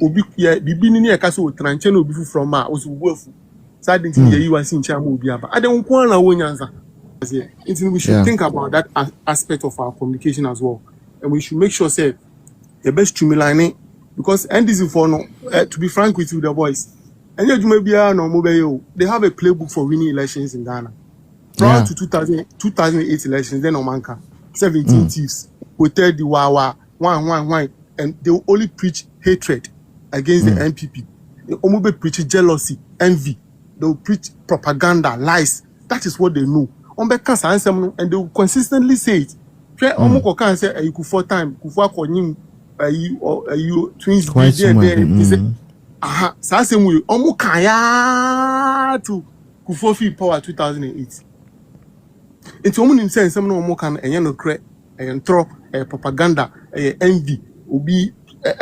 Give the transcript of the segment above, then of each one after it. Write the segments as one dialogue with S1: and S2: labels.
S1: obi ya bibi ni e ka so tranche na obi fu from ma o so buafu sa de nti ye yiwa sin cha ma obi aba ade nko na wo nyanza we should think about that aspect of our communication as well, and we should make sure say the best streamline because NDC for no to be frank with you the boys and no they have a playbook for winning elections in Ghana prior to 2008 elections. Then Omanka 17 thieves will tell the wawa one and they will only preach hatred against the NPP. They only preach jealousy, envy. They will preach propaganda, lies. That is what they know. And they will consistently say it. Can say Akufo time, Akufo Addo you twins there. Aha, so same way. Kaya to Akufo power 2008. It's only saying some no more can no credit and throw propaganda, envy. Obi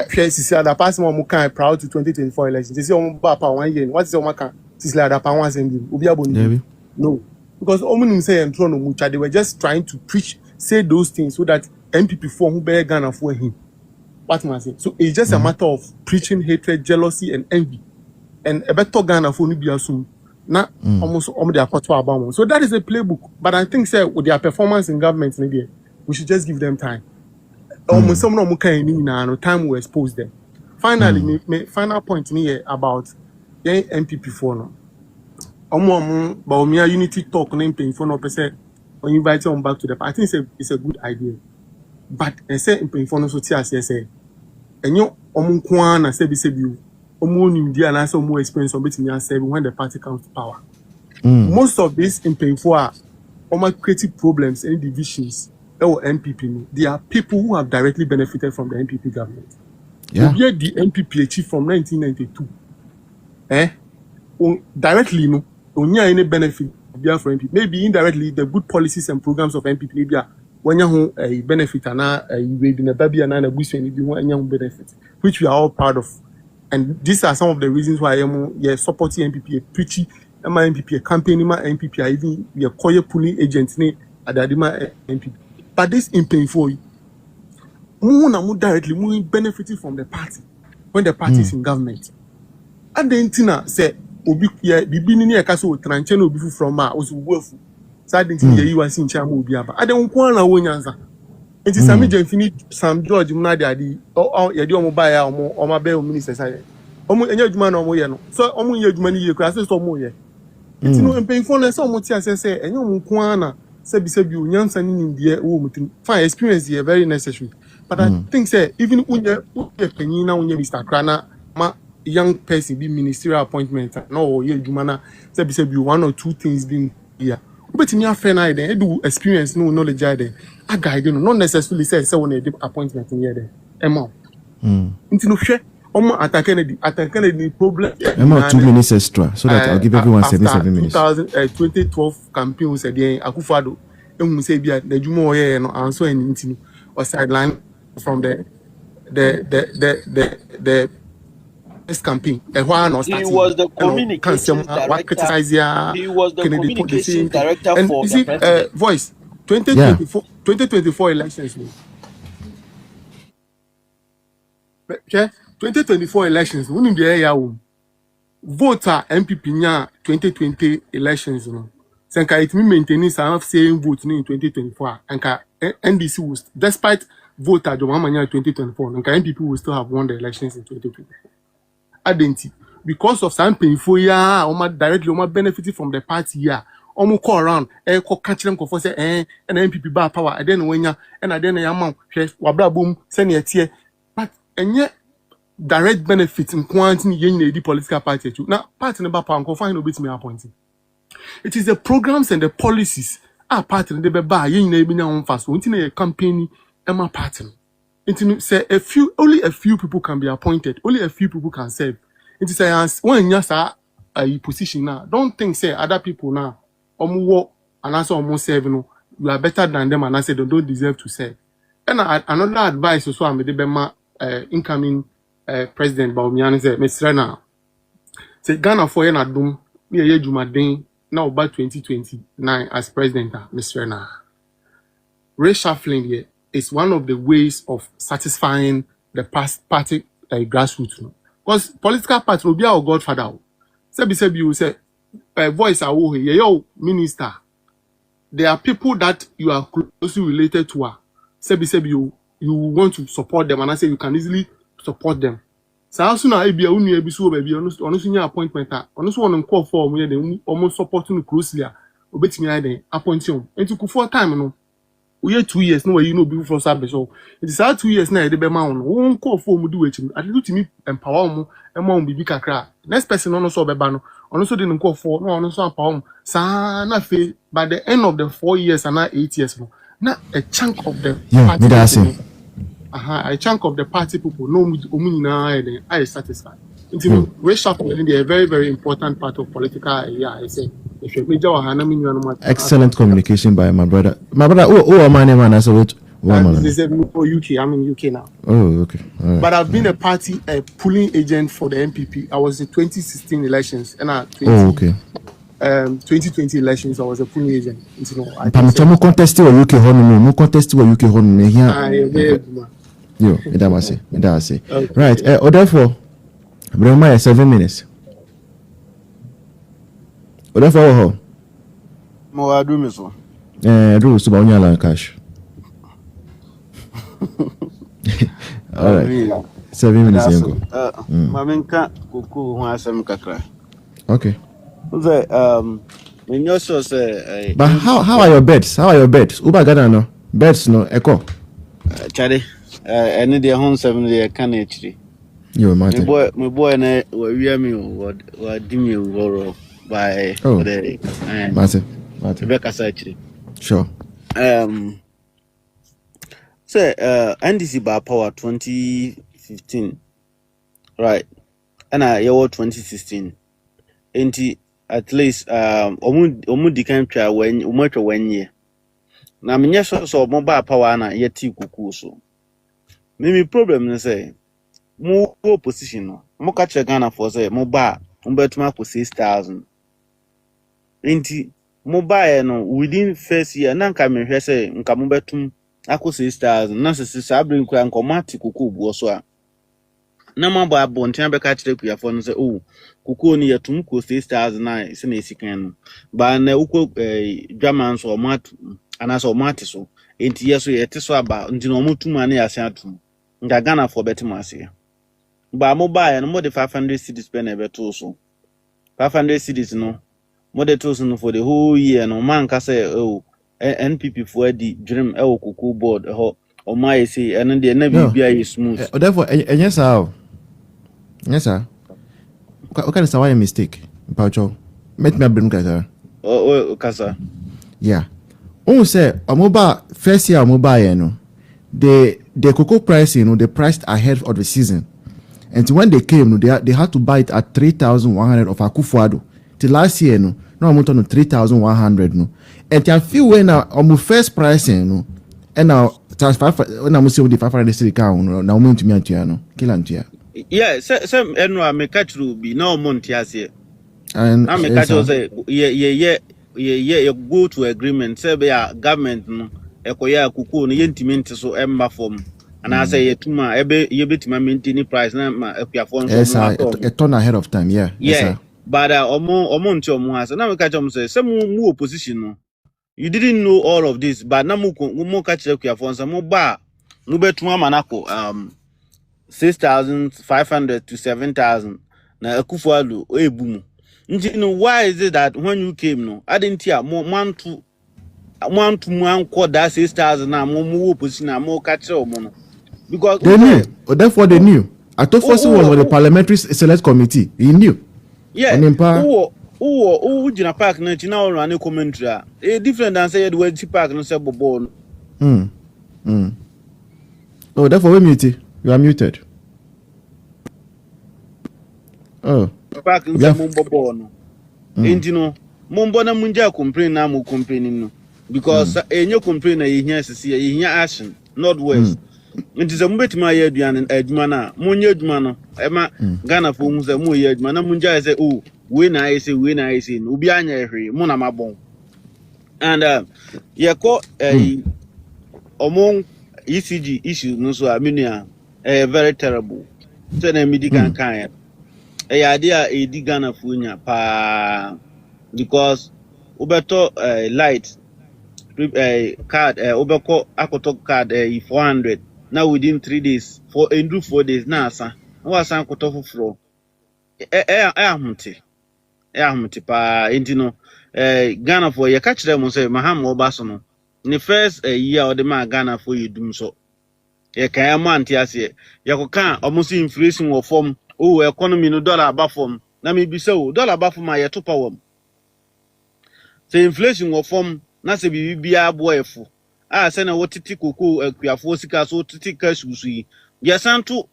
S1: share the past one more proud to 2024 elections. They say on papa 1 year. What is on can Sisla that power and Obi aboni. No. Because Omunim say and Trono Mucha, they were just trying to preach, say those things so that MPP form who bear Ghana for him. What am I saying? So it's just a matter of preaching hatred, jealousy, and envy. And a better Ghana for Nubia soon. Not almost their about. So that is a playbook. But I think say with their performance in government, maybe we should just give them time. Almost some no time will expose them. Finally, my final point here about the MPP for now. But unity talk name paying for no percent when you invite them back to the party. I think it's a good idea. But I say in paying for no so say and you kwana say you India and also more experience on between when the party comes to power. Most of this in paying for creative problems and divisions or MPP. There are people who have directly benefited from the MPP government. Yeah. We had the MPP achieved from 1992. Directly no. Only any benefit for MPP. Maybe indirectly the good policies and programs of MPP maybe when you a benefit and you in a baby and a bush and you benefit, which we are all proud of. And these are some of the reasons why I am supporting MPP, preaching MPP, campaigning MPP, even we are core pulling agents at the MPP. But this in pain for you. More directly benefiting from the party when the party is in government. And then Tina said obi ya bibi ni e ka so tranche na obi fu from ma osu buafu sa de nti ye yiwa sin cha ma obi aba ade nko na wo nyanza enti Sami Jemfini Sam George mna de ade ye de omo ba ya omo ba o minister sa ye omo enya adwuma na omo ye no so omo ye adwuma ni ye kura se so omo ye enti no empemfo na se omo ti asese enya omo nko na sebi o nyansa ni ndie wo mutim fine experience ye very necessary but I think say even unye penyin na unye Mr. Krana ma young person be ministerial appointment no ye jumana say be one or two things being here but in your friend I then do experience no knowledge there I guide you not necessarily say when a appointment in here there emma into no share attack Kennedy problem
S2: emma 2 minutes extra so that I'll give everyone 7 minutes
S1: 2012 campaign said Akufo Addo em say be the jumo here no answer anything or sideline from the this campaign.
S3: He was the communications director. He was the communications director for the president.
S1: Voice 2024 elections. 2024 elections. We need the voter MPP nya 2020 elections. Senka it mean maintaining some same vote in 2024. Anka NDC was despite voter Jomamanya 2024. Anka MPP will still have won the elections in 2024. Identity because of some painful directly benefited from the party call around catch them for say and MPP bar power and then when ya and then amount wabra boom send a tier but and yet direct benefits in quantity the political party now party number power find bit me appointing. It is the programs and the policies are part of the bar yen fast won't a campaign Emma pattern. Say only a few people can be appointed, only a few people can serve. It is when you a position now, don't think say other people now work and also almost serve you are better than them and I say they don't deserve to serve. And another advice also I'm the incoming president Baumian say Mr. Now say Ghana for na dum me ye Jumaden now about 2029 as president Mr. Now reshuffling here is one of the ways of satisfying the past party grassroots. because political party will be our godfather. Say you say voice awo yo minister. There are people that you are closely related to. Say you want to support them, and I say you can easily support them. So as soon as be a unu ebisu baby, honestly your appointment. Honestly one call for me they almost supporting closely. Obetimi I appoint you. And to for time no. We 2 years no way you know people from Sabbath. So it is 2 years now they be man. One call for me do it. At least me empower me. Emma bibi kakra. Next person no so be no. Also didn't call for no also empower. Sa na fe by the end of the 4 years and now 8 years no. Now a chunk of the party. A chunk of the party people no omuni I satisfied. Racial is a very, very important part of political. I say.
S2: Excellent communication by my brother. My brother, oh, my name and I said,
S1: UK. I'm in UK now.
S2: Oh, okay. Right.
S1: But I've been a polling agent for the MPP. I was in 2016 elections and 2020 elections. I was a polling agent.
S2: I'm contesting UK home. Yo, it say. Right. Therefore, Brahma 7 minutes. Therefore,
S3: more do me so.
S2: Rules about your cash. All right. 7 minutes.
S3: Maminka kuku hasam kakra.
S2: Okay.
S3: When you so say.
S2: But how are your beds? Uba gada no beds no echo.
S3: Chade. Any day home 7 day can actually.
S2: You matter.
S3: My boy na we me what dimi woro by the
S2: matter.
S3: Rebecca actually.
S2: Sure.
S3: Say NDC by power 2015. Right. And I 2016. Enti at least omu dikan twa when umotwa 1 year. Na menye so mobile power na yeti kuku so. Mimi problem na say mo opposition no mo ka che Ghana for say mo ba betuma ko 6,000 enti mo ba no within first year na nka me hwe say nka mo betum ako 6,000 na se sabrin kwa nkomati kuku buo so a na ma ba bonten be ka chere kua for no say oh kuku ni yatum ko 6,000 na se na esikan no ba na uko dwaman so mat ana so mati so enti yeso yete so aba ndi no mutuma na yase atum nga Ghana for betima ase ba mo ba no mo de 500 cedis pe na beto so 500 cedis no mo de to so no for the whole year no man ka say oh NPP for the dream kuku board ho o my say and de na bibia is smooth
S2: therefore yes sir what can say why a mistake paucho met me bring kasa
S3: kasa
S2: yeah say omoba first year omoba no the cocoa price, they priced ahead of the season. And when they came, they had to buy it at 3,100 of Akufo Addo. Till last year, no I'm on 3,100. No. And I feel when I'm first pricing, and now when I'm saying the 500 city count, now I'm to me antiano, kill antia.
S3: Yeah, some annual may catch will be no montias here.
S2: And
S3: I may catch say, yeah, go to agreement, say, be a government, no. Ekoya kuku no yentimenti so emba form and I say yetuma ebe yebetima maintain price na ma ekua form so
S2: a turn ahead of time
S3: yeah but omo nti omo has na we catch am say mu opposition no you didn't know all of this but na mu catch ekua form so mu ba mu betuma manako 6,500 to 7,000 na Akufo Addo ebu mu nti no why is it that when you came no I didn't hear more want to call that 6,000 na more opposition na more catch omo because
S2: they knew therefore they knew I thought first was on the parliamentary select committee he knew
S3: yeah who jina park na china all run commentary different than say the way park no say bobo
S2: oh therefore we mute you are muted oh
S3: park no say bobo no enti no mombo na munja complain na mo complaining no because enyo complain na yehia sisi yehia action not worse nti se mbetima ya aduane adwuma na munye adwuma no ema Ghana fo hu se mu ye adwuma na munja say oh we na I say no obi anya ehwe mu na mabon and yeko omon ECG issue no so aminia very terrible So na me di kan kan. Idea e di Ghana funya pa because ubeto light card ubeko akoto card 400 now within 3 days for 4 days na asa na wasa akoto foforo ahumte pa intino Ghana for ye ka kire mo say maham obaso no the first year of the man Ghana for yedum so ye kan am anti ase ye ko kan omusi inflation wo form economy no dollar ba form na me bi say dollar ba form ye to power say inflation wo form na se bibia aboefo say na wotiti koko akuafo sika so titi cash usu yi ye santo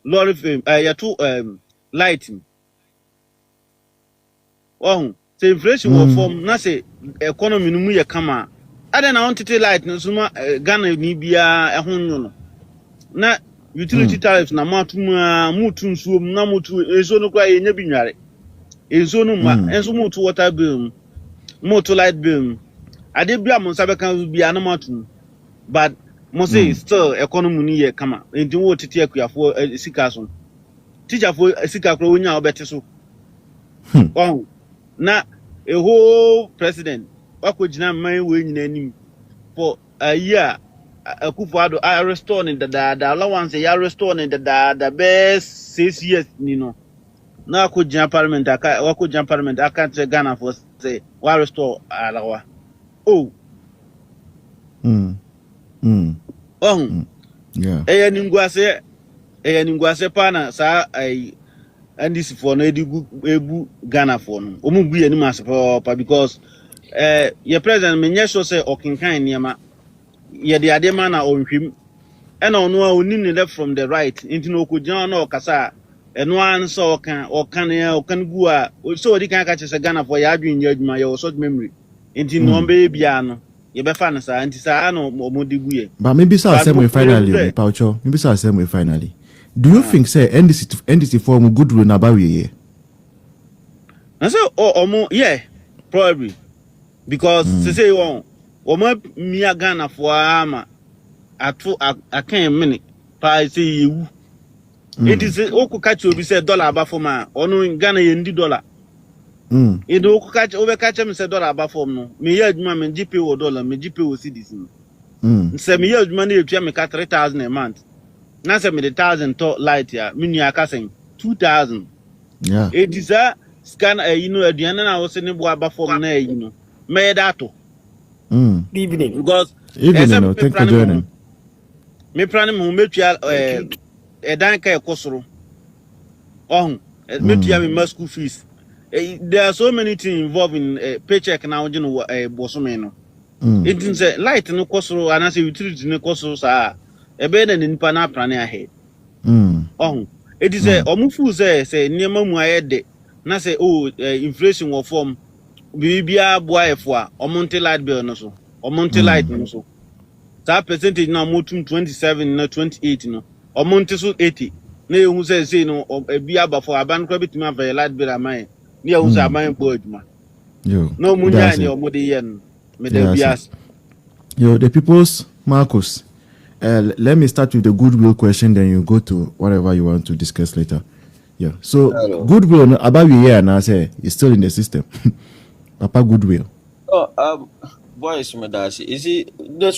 S3: lorry fame ye to lighting say inflation wo form na say economy no mu ye kama ade na wotiti light no so ma Ghana ni bia ehonyo no na utility tariffs na mutu nsuo na mutu enso no kwa yenya binware enso no ma enso mutu water bill mutu light bill ade bia mo nsa beka bia na matu but mo say still economy ni ye kama enti wo tete akuafo sika so teacher fo sika kro wonya obete so na a whole president wakojina man we nyina nim for a year Akufo Addo I restore in the allowance ya restore in the best 6 years ni no na akojina parliament aka tre Ghana for say wa restore alawa
S2: yeah
S3: eya ningwase pana sa ai ndisi for no ebu Ghana for no omu bu ani masepa because your president menye so say okinkan niema ye de ade ma na onhwim ena ono a oni ne left from the right into no kujana na okasa eno an so okan gu a so odi kan ka chese Ghana for ya adwen nya adwuma ye so memory into no mbe bia no ye be fa na sa anti sa no omodi gu ye
S2: but maybe so assembly finally paucho maybe so assembly finally do you think say NDC form goodwill na ba we
S3: na say yeah probably because say Oma miya Ghana for ama atu akan mini pa say yewu it is oku catch obi say dollar aba for ma onu Ghana ye ndi dollar it oku catch obi catch me say dollar aba for no me ye adwuma me GP wo dollar me GP wo cedis say me ye adwuma na etua me ka 3000 a month na say me the 1000 to light ya me nua ka say 2000
S2: yeah
S3: it is a scan aduana na wo se ne bo aba for na me that to
S4: evening
S3: because
S2: evening thank you joining
S3: me plan me metua dan ka ekosoro metua me school fees there are so many things involved in paycheck now you know bosome no it is light no kosoro and as utility no kosoro sa ebe na nipa na plan ahead it is omufu say niema mu ayede na say inflation will form bibia boa efo a omonte light bill no so omonte light no so that percentage na motum 27 na 28 no omonte so 80 na ehu say no bia ba for aban kwa bituma va light bill amai na ehu say amai bo aduma no munya ni omode yen me da bias
S2: yo the people's Marcus let me start with the goodwill question then you go to whatever you want to discuss later. Yeah, so hello. Goodwill about we here now say it's still in the system. Papa goodwill.
S4: Boys, Madasi, is it the